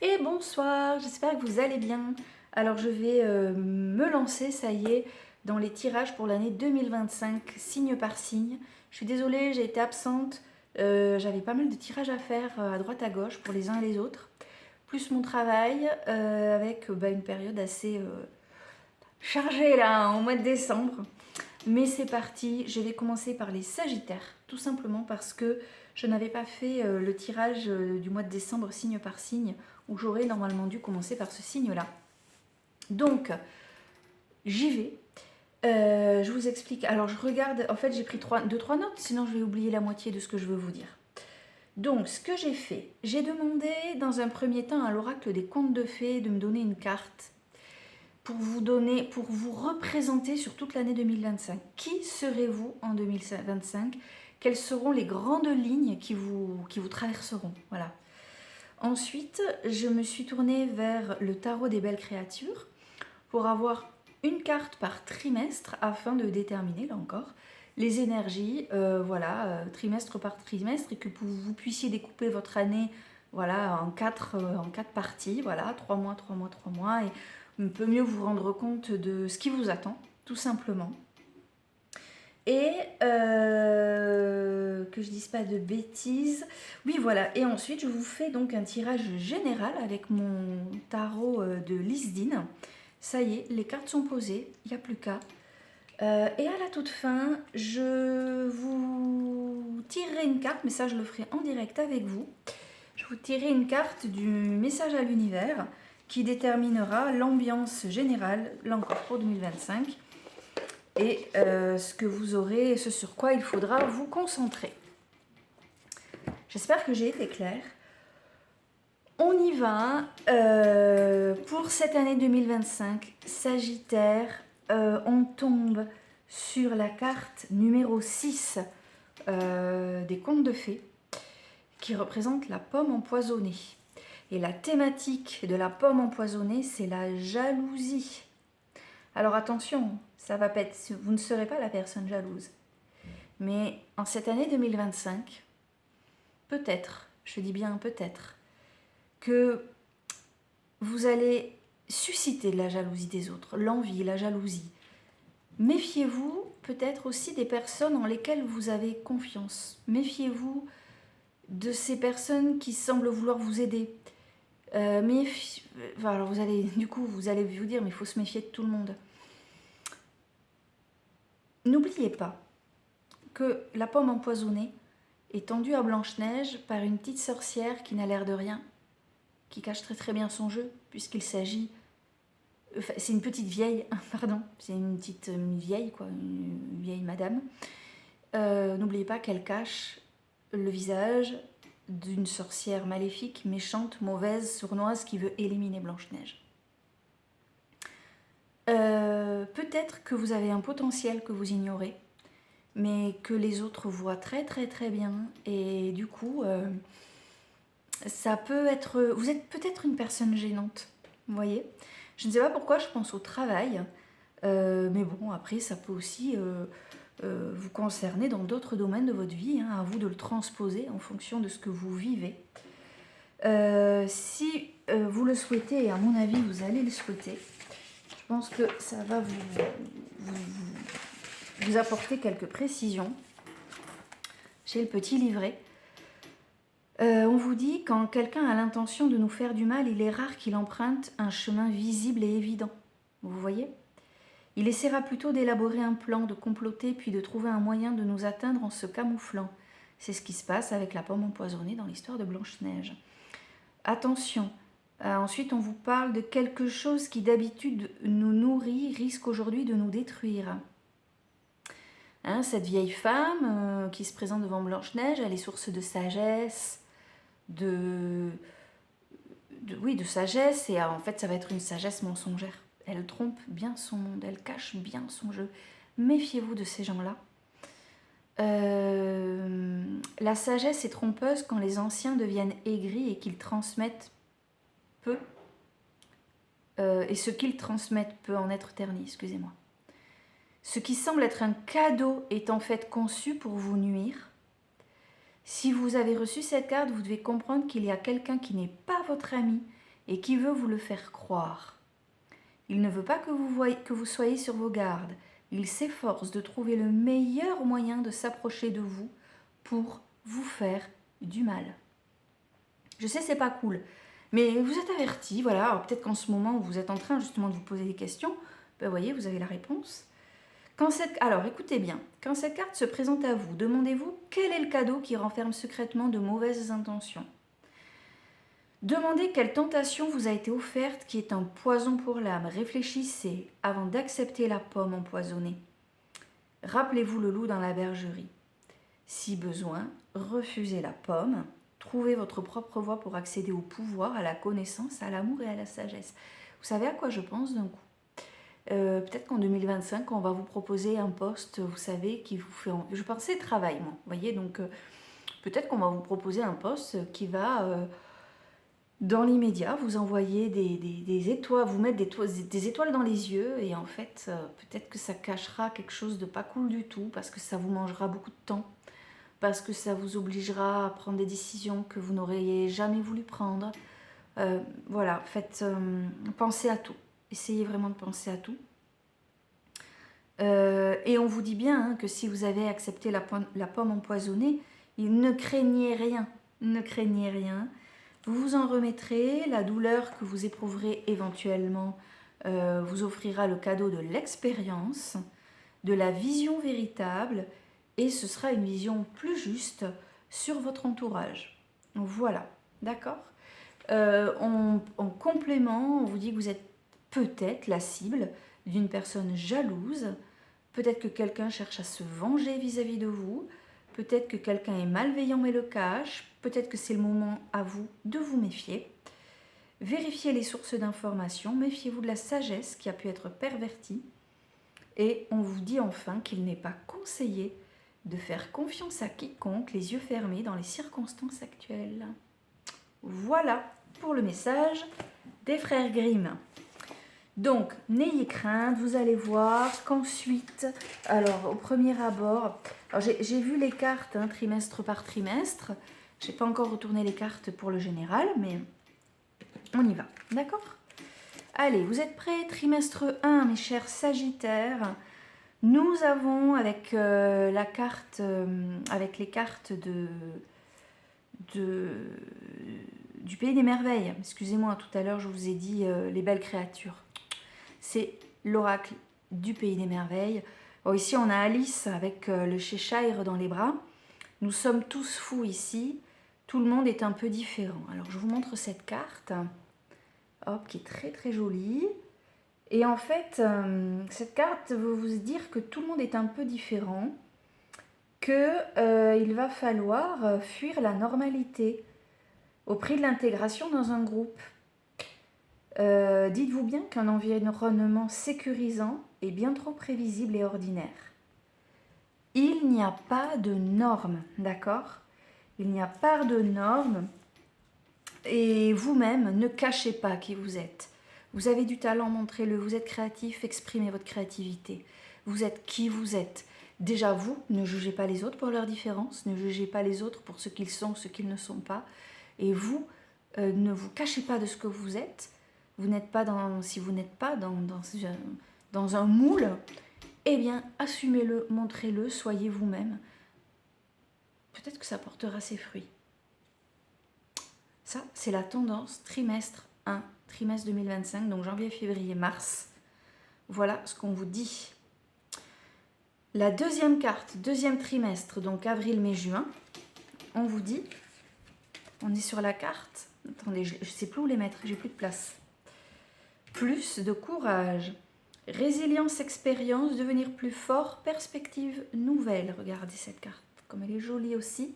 Et bonsoir, j'espère que vous allez bien. Alors je vais me lancer, ça y est, dans les tirages pour l'année 2025, signe par signe. Je suis désolée, j'ai été absente, j'avais pas mal de tirages à faire à droite à gauche pour les uns et les autres. Plus mon travail avec une période assez chargée là, en mois de décembre. Mais c'est parti, je vais commencer par les Sagittaires, tout simplement parce que je n'avais pas fait le tirage du mois de décembre signe par signe, où j'aurais normalement dû commencer par ce signe-là. Donc, j'y vais. Je vous explique. Alors, je regarde. En fait, j'ai pris 2-3 notes, sinon je vais oublier la moitié de ce que je veux vous dire. Donc, ce que j'ai fait, j'ai demandé dans un premier temps à l'oracle des contes de fées de me donner une carte pour vous représenter sur toute l'année 2025. Qui serez-vous en 2025? Quelles seront les grandes lignes qui vous traverseront? Voilà. Ensuite, je me suis tournée vers le tarot des belles créatures pour avoir une carte par trimestre afin de déterminer, là encore, les énergies, trimestre par trimestre, et que vous puissiez découper votre année en quatre parties, voilà, 3 mois, 3 mois, 3 mois, et un peu mieux vous rendre compte de ce qui vous attend, tout simplement. Et que je dise pas de bêtises. Oui, voilà. Et ensuite, je vous fais donc un tirage général avec mon tarot de Lisdine. Ça y est, les cartes sont posées, il n'y a plus qu'à. Et à la toute fin, je vous tirerai une carte, mais ça je le ferai en direct avec vous. Je vous tirerai une carte du message à l'univers qui déterminera l'ambiance générale, là encore pour 2025, et ce que vous aurez, ce sur quoi il faudra vous concentrer. J'espère que j'ai été claire. On y va pour cette année 2025, Sagittaire. On tombe sur la carte numéro 6 des contes de fées qui représente la pomme empoisonnée. Et la thématique de la pomme empoisonnée, c'est la jalousie. Alors attention, ça va pas être, vous ne serez pas la personne jalouse. Mais en cette année 2025, peut-être, je dis bien peut-être, que vous allez susciter de la jalousie des autres, l'envie, la jalousie. Méfiez-vous peut-être aussi des personnes en lesquelles vous avez confiance. Méfiez-vous de ces personnes qui semblent vouloir vous aider. Alors vous allez vous dire, mais il faut se méfier de tout le monde. N'oubliez pas que la pomme empoisonnée est tendue à Blanche-Neige par une petite sorcière qui n'a l'air de rien, qui cache très très bien son jeu, puisqu'il s'agit... Enfin, c'est une petite vieille, pardon, c'est une vieille, quoi, une vieille madame. N'oubliez pas qu'elle cache le visage d'une sorcière maléfique, méchante, mauvaise, sournoise, qui veut éliminer Blanche-Neige. Peut-être que vous avez un potentiel que vous ignorez, mais que les autres voient très très très bien, et du coup, ça peut être... Vous êtes peut-être une personne gênante, vous voyez. Je ne sais pas pourquoi je pense au travail, mais bon, après, ça peut aussi vous concerner dans d'autres domaines de votre vie, hein, à vous de le transposer en fonction de ce que vous vivez. Si vous le souhaitez, et à mon avis, vous allez le souhaiter, je pense que ça va vous apporter quelques précisions. J'ai le petit livret. On vous dit, quand quelqu'un a l'intention de nous faire du mal, il est rare qu'il emprunte un chemin visible et évident. Vous voyez ? Il essaiera plutôt d'élaborer un plan, de comploter, puis de trouver un moyen de nous atteindre en se camouflant. C'est ce qui se passe avec la pomme empoisonnée dans l'histoire de Blanche-Neige. Attention, ensuite on vous parle de quelque chose qui d'habitude nous nourrit, risque aujourd'hui de nous détruire. Hein, cette vieille femme qui se présente devant Blanche-Neige, elle est source de sagesse, de sagesse, et en fait ça va être une sagesse mensongère. Elle trompe bien son monde, elle cache bien son jeu. Méfiez-vous de ces gens-là. La sagesse est trompeuse quand les anciens deviennent aigris et qu'ils transmettent peu. Et ce qu'ils transmettent peut en être terni, excusez-moi. Ce qui semble être un cadeau est en fait conçu pour vous nuire. Si vous avez reçu cette carte, vous devez comprendre qu'il y a quelqu'un qui n'est pas votre ami, et qui veut vous le faire croire. Il ne veut pas que vous soyez sur vos gardes. Il s'efforce de trouver le meilleur moyen de s'approcher de vous pour vous faire du mal. Je sais, c'est pas cool, mais vous êtes avertis, voilà. Alors peut-être qu'en ce moment, vous êtes en train justement de vous poser des questions. Ben, voyez, vous avez la réponse. Alors écoutez bien, quand cette carte se présente à vous, demandez-vous quel est le cadeau qui renferme secrètement de mauvaises intentions. Demandez quelle tentation vous a été offerte qui est un poison pour l'âme. Réfléchissez avant d'accepter la pomme empoisonnée. Rappelez-vous le loup dans la bergerie. Si besoin, refusez la pomme. Trouvez votre propre voie pour accéder au pouvoir, à la connaissance, à l'amour et à la sagesse. Vous savez à quoi je pense d'un coup? Peut-être qu'en 2025, on va vous proposer un poste, vous savez, qui vous fait... Je pensais travail, moi. Vous voyez, donc peut-être qu'on va vous proposer un poste qui va... dans l'immédiat, vous envoyer des étoiles, vous mettre des étoiles dans les yeux et en fait, peut-être que ça cachera quelque chose de pas cool du tout parce que ça vous mangera beaucoup de temps, parce que ça vous obligera à prendre des décisions que vous n'auriez jamais voulu prendre. Voilà, pensez à tout. Essayez vraiment de penser à tout. Et on vous dit bien hein, que si vous avez accepté la pomme empoisonnée, ne craignez rien. Ne craignez rien. Vous vous en remettrez, la douleur que vous éprouverez éventuellement vous offrira le cadeau de l'expérience, de la vision véritable, et ce sera une vision plus juste sur votre entourage. Voilà, d'accord. En complément, on vous dit que vous êtes peut-être la cible d'une personne jalouse, peut-être que quelqu'un cherche à se venger vis-à-vis de vous, peut-être que quelqu'un est malveillant mais le cache, peut-être que c'est le moment à vous de vous méfier. Vérifiez les sources d'informations, méfiez-vous de la sagesse qui a pu être pervertie. Et on vous dit enfin qu'il n'est pas conseillé de faire confiance à quiconque les yeux fermés dans les circonstances actuelles. Voilà pour le message des frères Grimm. Donc, n'ayez crainte, vous allez voir qu'ensuite, alors au premier abord, j'ai vu les cartes hein, trimestre par trimestre, je n'ai pas encore retourné les cartes pour le général, mais on y va, d'accord? Allez, vous êtes prêts? Trimestre 1, mes chers Sagittaires, nous avons avec, la carte, avec les cartes du Pays des Merveilles, excusez-moi, tout à l'heure je vous ai dit les belles créatures. C'est l'oracle du Pays des Merveilles. Bon, ici, on a Alice avec le Cheshire dans les bras. Nous sommes tous fous ici. Tout le monde est un peu différent. Alors, je vous montre cette carte. Hop, qui est très, très jolie. Et en fait, cette carte veut vous dire que tout le monde est un peu différent. Qu'il va falloir fuir la normalité au prix de l'intégration dans un groupe. Dites-vous bien qu'un environnement sécurisant est bien trop prévisible et ordinaire. Il n'y a pas de normes, d'accord? Il n'y a pas de normes et vous-même, ne cachez pas qui vous êtes. Vous avez du talent, montrez-le. Vous êtes créatif, exprimez votre créativité. Vous êtes qui vous êtes. Déjà vous, ne jugez pas les autres pour leurs différences, ne jugez pas les autres pour ce qu'ils sont, ce qu'ils ne sont pas. Et vous, ne vous cachez pas de ce que vous êtes. Vous n'êtes pas si vous n'êtes pas dans un moule, eh bien, assumez-le, montrez-le, soyez vous-même. Peut-être que ça portera ses fruits. Ça, c'est la tendance trimestre 1, trimestre 2025, donc janvier, février, mars. Voilà ce qu'on vous dit. La deuxième carte, deuxième trimestre, donc avril, mai, juin, on vous dit, on est sur la carte, attendez, je ne sais plus où les mettre, j'ai plus de place. Plus de courage, résilience, expérience, devenir plus fort, perspective nouvelle. Regardez cette carte, comme elle est jolie aussi.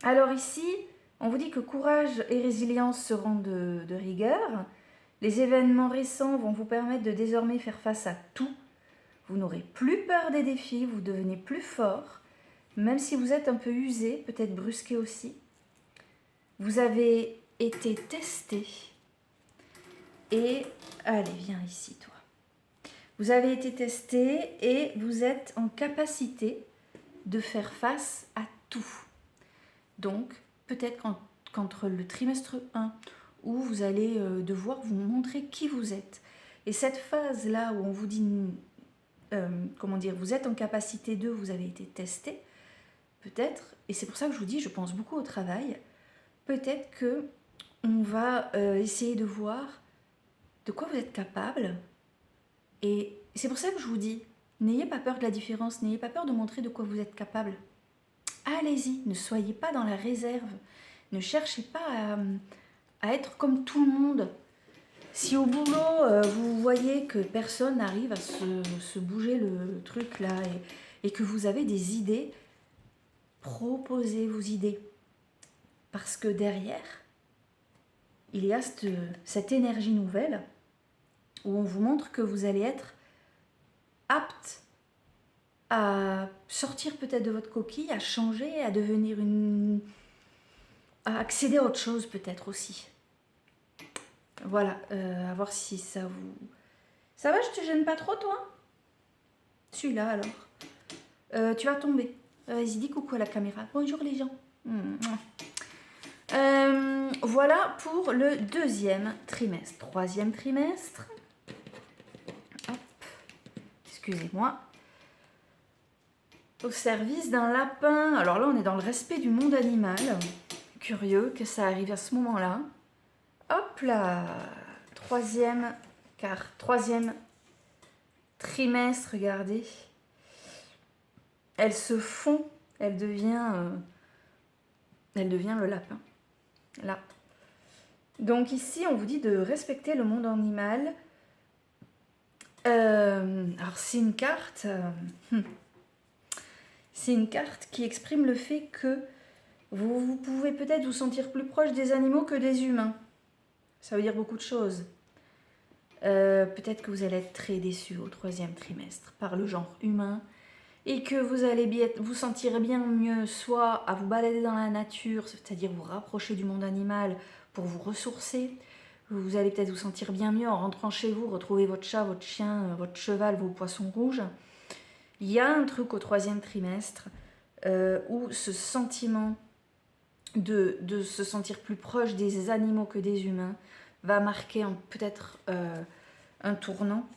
Alors ici, on vous dit que courage et résilience seront de rigueur. Les événements récents vont vous permettre de désormais faire face à tout. Vous n'aurez plus peur des défis, vous devenez plus fort, même si vous êtes un peu usé, peut-être brusqué aussi. Vous avez été testé. Et, allez, viens ici, toi. Vous avez été testé et vous êtes en capacité de faire face à tout. Donc, peut-être qu'entre le trimestre 1 où vous allez devoir vous montrer qui vous êtes. Et cette phase-là où on vous dit, comment dire, vous êtes en capacité de, vous avez été testé, peut-être, et c'est pour ça que je vous dis, je pense beaucoup au travail, peut-être que on va essayer de voir de quoi vous êtes capable. Et c'est pour ça que je vous dis, n'ayez pas peur de la différence, n'ayez pas peur de montrer de quoi vous êtes capable. Allez-y, ne soyez pas dans la réserve, ne cherchez pas à être comme tout le monde. Si au boulot, vous voyez que personne n'arrive à se bouger le truc là et que vous avez des idées, proposez vos idées. Parce que derrière, il y a cette énergie nouvelle où on vous montre que vous allez être apte à sortir peut-être de votre coquille, à changer, à devenir à accéder à autre chose peut-être aussi. Voilà, à voir si ça vous... Ça va, je te gêne pas trop toi? Celui-là alors. Tu vas tomber. Vas-y, dis coucou à la caméra. Bonjour les gens. Voilà pour le deuxième trimestre. Troisième trimestre. Hop. Excusez-moi. Au service d'un lapin. Alors là, on est dans le respect du monde animal. Curieux que ça arrive à ce moment-là. Hop là. Troisième trimestre, regardez. Elle se fond. Elle devient le lapin. Là. Donc ici, on vous dit de respecter le monde animal. Alors c'est une carte... c'est une carte qui exprime le fait que vous pouvez peut-être vous sentir plus proche des animaux que des humains. Ça veut dire beaucoup de choses. Peut-être que vous allez être très déçu au troisième trimestre par le genre humain et que vous allez vous sentir bien mieux soit à vous balader dans la nature, c'est-à-dire vous rapprocher du monde animal pour vous ressourcer. Vous allez peut-être vous sentir bien mieux en rentrant chez vous, retrouver votre chat, votre chien, votre cheval, vos poissons rouges. Il y a un truc au troisième trimestre où ce sentiment de se sentir plus proche des animaux que des humains va marquer peut-être un tournant.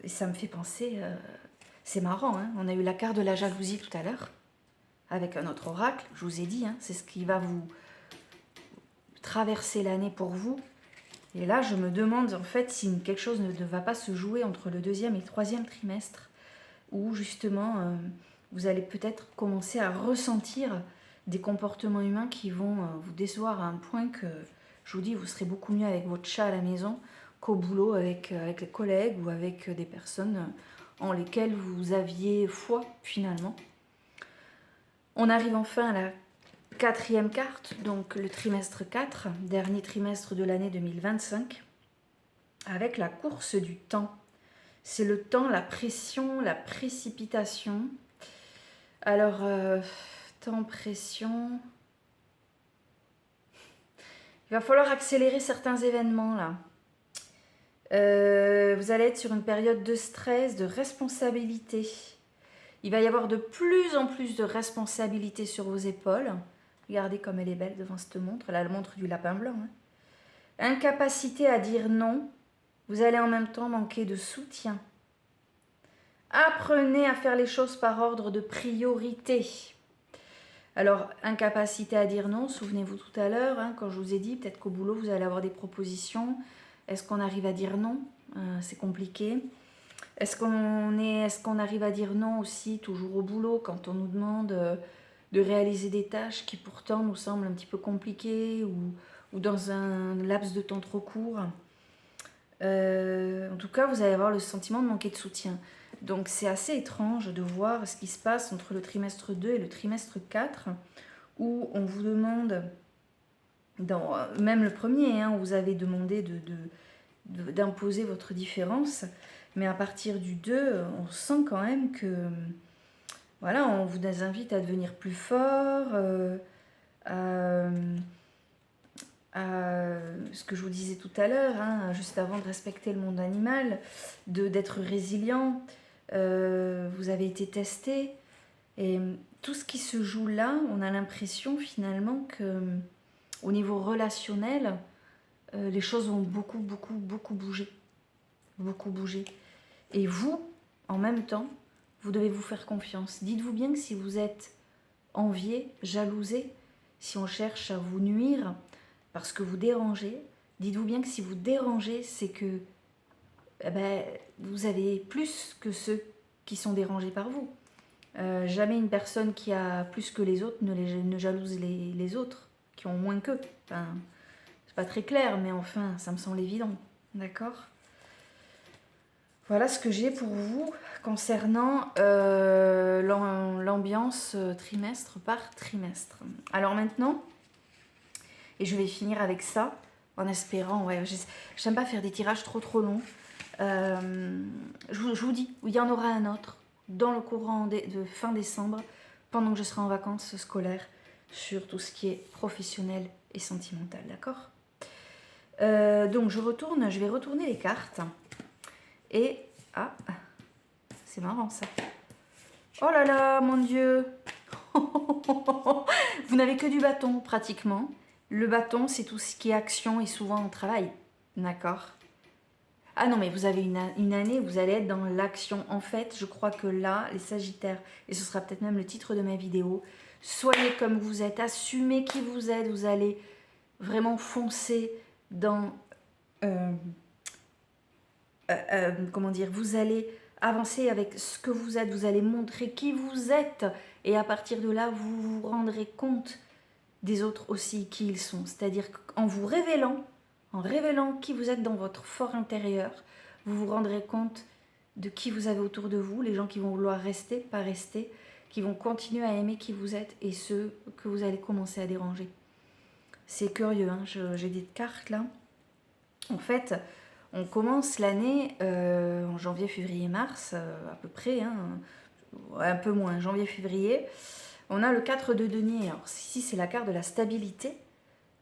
Et ça me fait penser, c'est marrant, hein, on a eu la carte de la jalousie tout à l'heure, avec un autre oracle, je vous ai dit, hein, c'est ce qui va vous traverser l'année pour vous. Et là, je me demande en fait si quelque chose ne va pas se jouer entre le deuxième et le troisième trimestre, où justement, vous allez peut-être commencer à ressentir des comportements humains qui vont vous décevoir à un point que, je vous dis, vous serez beaucoup mieux avec votre chat à la maison qu'au boulot avec les collègues ou avec des personnes en lesquelles vous aviez foi finalement. On arrive enfin à la quatrième carte, donc le trimestre 4, dernier trimestre de l'année 2025, avec la course du temps. C'est le temps, la pression, la précipitation. Alors, temps, pression... Il va falloir accélérer certains événements là. Vous allez être sur une période de stress, de responsabilité. Il va y avoir de plus en plus de responsabilités sur vos épaules. Regardez comme elle est belle devant cette montre, là, la montre du lapin blanc. Hein. Incapacité à dire non. Vous allez en même temps manquer de soutien. Apprenez à faire les choses par ordre de priorité. Alors, incapacité à dire non, souvenez-vous tout à l'heure, hein, quand je vous ai dit, peut-être qu'au boulot, vous allez avoir des propositions. Est-ce qu'on arrive à dire non? C'est compliqué. Est-ce qu'on arrive à dire non aussi, toujours au boulot, quand on nous demande de réaliser des tâches qui pourtant nous semblent un petit peu compliquées ou dans un laps de temps trop court? En tout cas, vous allez avoir le sentiment de manquer de soutien. Donc c'est assez étrange de voir ce qui se passe entre le trimestre 2 et le trimestre 4, où on vous demande, même le premier, hein, où vous avez demandé d'imposer votre différence, mais à partir du 2, on sent quand même que, voilà, on vous invite à devenir plus fort, ce que je vous disais tout à l'heure, hein, juste avant de respecter le monde animal, d'être résilient. Vous avez été testé et tout ce qui se joue là, on a l'impression finalement que au niveau relationnel, les choses vont beaucoup bouger. Beaucoup bouger. Et vous, en même temps, vous devez vous faire confiance. Dites-vous bien que si vous êtes envié, jalousé, si on cherche à vous nuire parce que vous dérangez, dites-vous bien que si vous dérangez, c'est que vous avez plus que ceux qui sont dérangés par vous. Jamais une personne qui a plus que les autres ne jalouse les autres qui ont moins qu'eux. Enfin, c'est pas très clair, mais enfin, ça me semble évident. D'accord ? Voilà ce que j'ai pour vous concernant l'ambiance trimestre par trimestre. Alors maintenant, et je vais finir avec ça, en espérant, ouais, j'aime pas faire des tirages trop longs. Je vous dis, il y en aura un autre dans le courant de fin décembre, pendant que je serai en vacances scolaires, sur tout ce qui est professionnel et sentimental, d'accord ? Donc je vais retourner les cartes. Et, ah, c'est marrant ça. Oh là là, mon Dieu. Vous n'avez que du bâton, pratiquement. Le bâton, c'est tout ce qui est action et souvent au travail. D'accord ? Ah non, mais vous avez une année, vous allez être dans l'action. En fait, je crois que là, les Sagittaires, et ce sera peut-être même le titre de ma vidéo, soyez comme vous êtes, assumez qui vous êtes, vous allez vraiment foncer dans... comment dire, vous allez avancer avec ce que vous êtes, vous allez montrer qui vous êtes, et à partir de là, vous vous rendrez compte des autres aussi qui ils sont. C'est-à-dire qu'en vous révélant, en révélant qui vous êtes dans votre fort intérieur, vous vous rendrez compte de qui vous avez autour de vous, les gens qui vont vouloir rester, pas rester, qui vont continuer à aimer qui vous êtes et ceux que vous allez commencer à déranger. C'est curieux, hein, j'ai des cartes là. En fait, on commence l'année en janvier, février, mars, à peu près, hein, un peu moins, janvier, février. On a le 4 de denier. Alors ici, c'est la carte de la stabilité.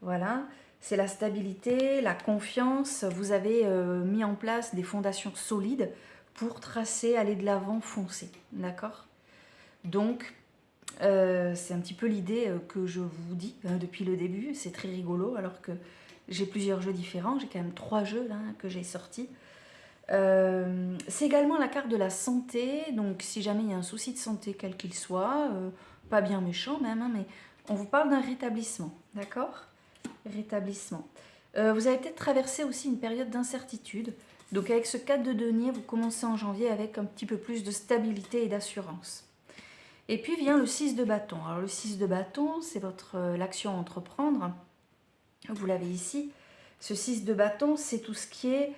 Voilà, c'est la stabilité, la confiance. Vous avez mis en place des fondations solides pour tracer, aller de l'avant, foncer. D'accord ? Donc, c'est un petit peu l'idée que je vous dis depuis le début. C'est très rigolo alors que j'ai plusieurs jeux différents. J'ai quand même 3 jeux là, que j'ai sortis. C'est également la carte de la santé. Donc, si jamais il y a un souci de santé, quel qu'il soit, pas bien méchant même, hein, mais on vous parle d'un rétablissement. D'accord ? Rétablissement. Vous avez peut-être traversé aussi une période d'incertitude. Donc avec ce 4 de denier, vous commencez en janvier avec un petit peu plus de stabilité et d'assurance. Et puis vient le 6 de bâton. Alors le 6 de bâton, c'est l'action à entreprendre. Vous l'avez ici. Ce 6 de bâton, c'est tout ce qui est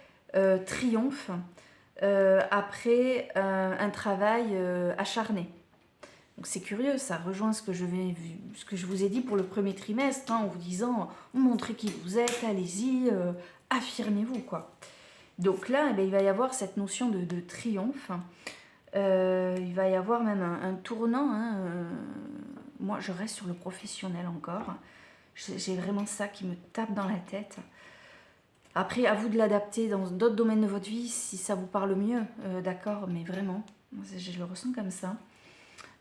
triomphe après un travail acharné. Donc c'est curieux, ça rejoint ce que je vous ai dit pour le premier trimestre, hein, en vous disant montrez qui vous êtes, allez-y, affirmez-vous, quoi. Donc là, eh bien, il va y avoir cette notion de triomphe. Il va y avoir même un tournant. Hein, moi, je reste sur le professionnel encore. J'ai vraiment ça qui me tape dans la tête. Après, à vous de l'adapter dans d'autres domaines de votre vie, si ça vous parle mieux, d'accord, mais vraiment, je le ressens comme ça.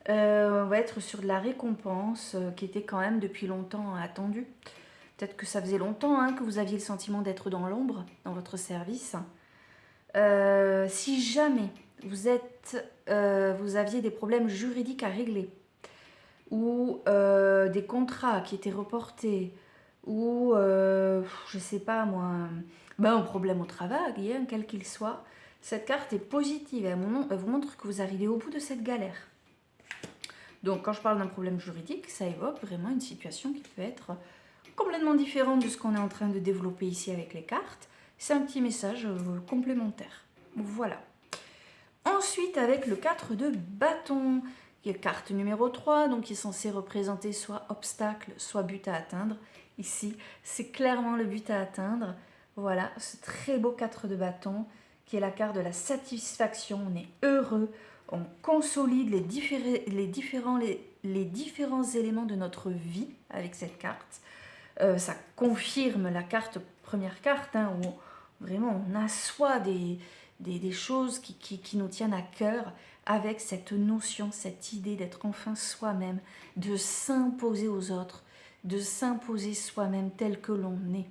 On va être sur de la récompense qui était quand même depuis longtemps attendue. Peut-être que ça faisait longtemps hein, que vous aviez le sentiment d'être dans l'ombre, dans votre service. Si jamais vous aviez des problèmes juridiques à régler, ou des contrats qui étaient reportés, ou je sais pas moi, un problème au travail, hein, quel qu'il soit, cette carte est positive. Elle vous montre que vous arrivez au bout de cette galère. Donc quand je parle d'un problème juridique, ça évoque vraiment une situation qui peut être complètement différente de ce qu'on est en train de développer ici avec les cartes. C'est un petit message complémentaire. Voilà. Ensuite, avec le 4 de bâton, qui est carte numéro 3, donc qui est censé représenter soit obstacle, soit but à atteindre. Ici, c'est clairement le but à atteindre. Voilà, ce très beau 4 de bâton, qui est la carte de la satisfaction. On est heureux, on consolide les différents éléments de notre vie avec cette carte. Ça confirme la première carte, hein, où vraiment on assoit des choses qui nous tiennent à cœur avec cette notion, cette idée d'être enfin soi-même, de s'imposer aux autres. de s'imposer soi-même tel que l'on est.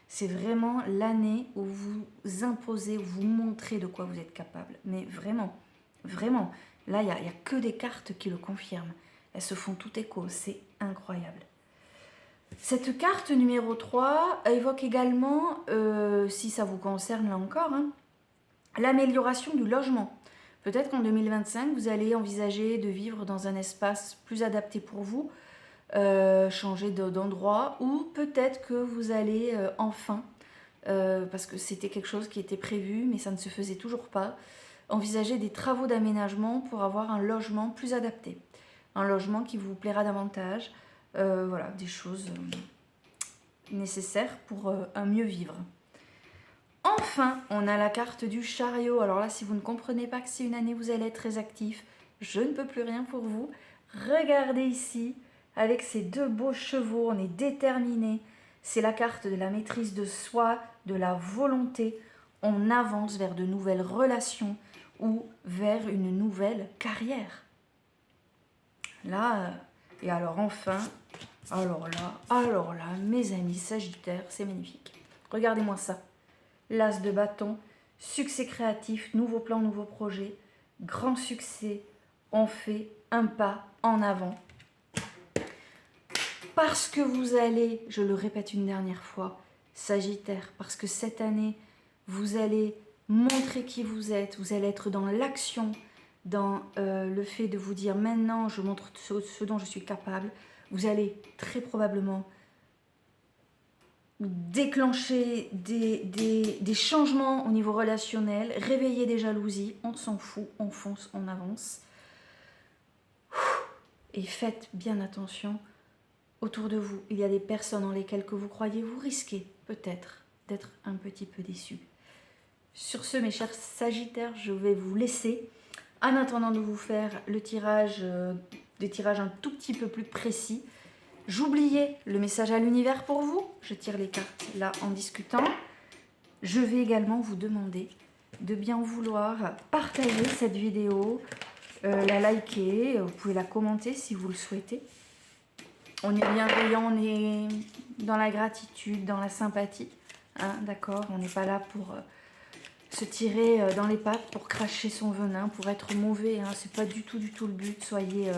C'est vraiment l'année où vous imposez, où vous montrez de quoi vous êtes capable. Mais vraiment, vraiment. Là, il n'y a que des cartes qui le confirment. Elles se font tout écho, c'est incroyable. Cette carte numéro 3 évoque également, si ça vous concerne là encore, hein, l'amélioration du logement. Peut-être qu'en 2025, vous allez envisager de vivre dans un espace plus adapté pour vous, changer d'endroit, ou peut-être que vous allez enfin, parce que c'était quelque chose qui était prévu, mais ça ne se faisait toujours pas, envisager des travaux d'aménagement pour avoir un logement plus adapté. Un logement qui vous plaira davantage. Voilà, des choses nécessaires pour un mieux vivre. Enfin, on a la carte du chariot. Alors là, si vous ne comprenez pas que c'est une année où vous allez être très actif, je ne peux plus rien pour vous. Regardez ici, avec ces deux beaux chevaux, on est déterminé. C'est la carte de la maîtrise de soi, de la volonté. On avance vers de nouvelles relations ou vers une nouvelle carrière. Là, et alors enfin, alors là, mes amis Sagittaires, c'est magnifique. Regardez-moi ça. L'as de bâton, succès créatif, nouveau plan, nouveau projet, grand succès, on fait un pas en avant. Parce que vous allez, je le répète une dernière fois, Sagittaire, parce que cette année, vous allez montrer qui vous allez être dans l'action, dans le fait de vous dire maintenant je montre ce dont je suis capable. Vous allez très probablement déclencher des changements au niveau relationnel, réveiller des jalousies, on s'en fout, on fonce, on avance. Et faites bien attention autour de vous. Il y a des personnes en lesquelles que vous croyez, vous risquez peut-être d'être un petit peu déçus. Sur ce, mes chers Sagittaires, je vais vous laisser. En attendant de vous faire le tirage, des tirages un tout petit peu plus précis, j'oubliais le message à l'univers pour vous. Je tire les cartes là en discutant. Je vais également vous demander de bien vouloir partager cette vidéo, la liker, vous pouvez la commenter si vous le souhaitez. On est bienveillant, on est dans la gratitude, dans la sympathie. Hein, d'accord, on n'est pas là pour se tirer dans les pattes, pour cracher son venin, pour être mauvais. Hein, c'est pas du tout le but. Soyez,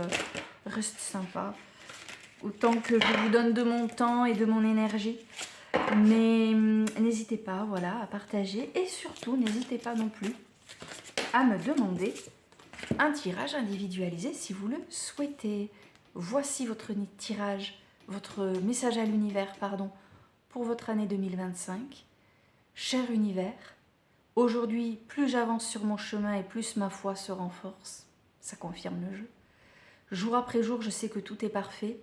restez sympa. Autant que je vous donne de mon temps et de mon énergie. Mais n'hésitez pas, voilà, à partager. Et surtout, n'hésitez pas non plus à me demander un tirage individualisé si vous le souhaitez. Voici votre tirage, votre message à l'univers, pardon, pour votre année 2025. Cher univers, aujourd'hui, plus j'avance sur mon chemin et plus ma foi se renforce. Ça confirme le jeu. Jour après jour, je sais que tout est parfait.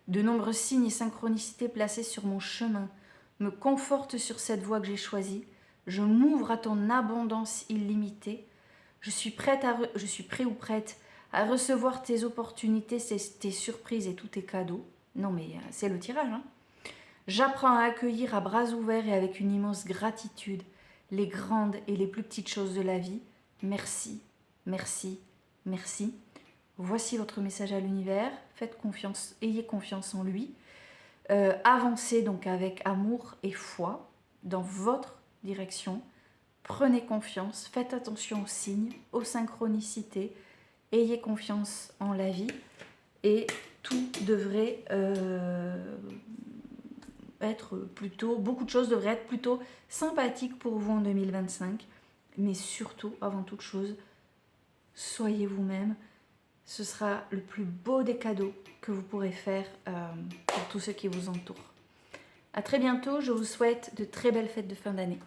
De nombreux signes et synchronicités placés sur mon chemin me confortent sur cette voie que j'ai choisie. Je m'ouvre à ton abondance illimitée. Je suis prêt ou prête à recevoir tes opportunités, tes surprises et tous tes cadeaux. Non mais c'est le tirage. Hein. J'apprends à accueillir à bras ouverts et avec une immense gratitude les grandes et les plus petites choses de la vie. Merci, merci, merci. Voici votre message à l'univers. Faites confiance, ayez confiance en lui. Avancez donc avec amour et foi dans votre direction. Prenez confiance, faites attention aux signes, aux synchronicités. Ayez confiance en la vie et tout devrait être plutôt, beaucoup de choses devraient être plutôt sympathiques pour vous en 2025. Mais surtout, avant toute chose, soyez vous-même. Ce sera le plus beau des cadeaux que vous pourrez faire pour tous ceux qui vous entourent. À très bientôt, je vous souhaite de très belles fêtes de fin d'année.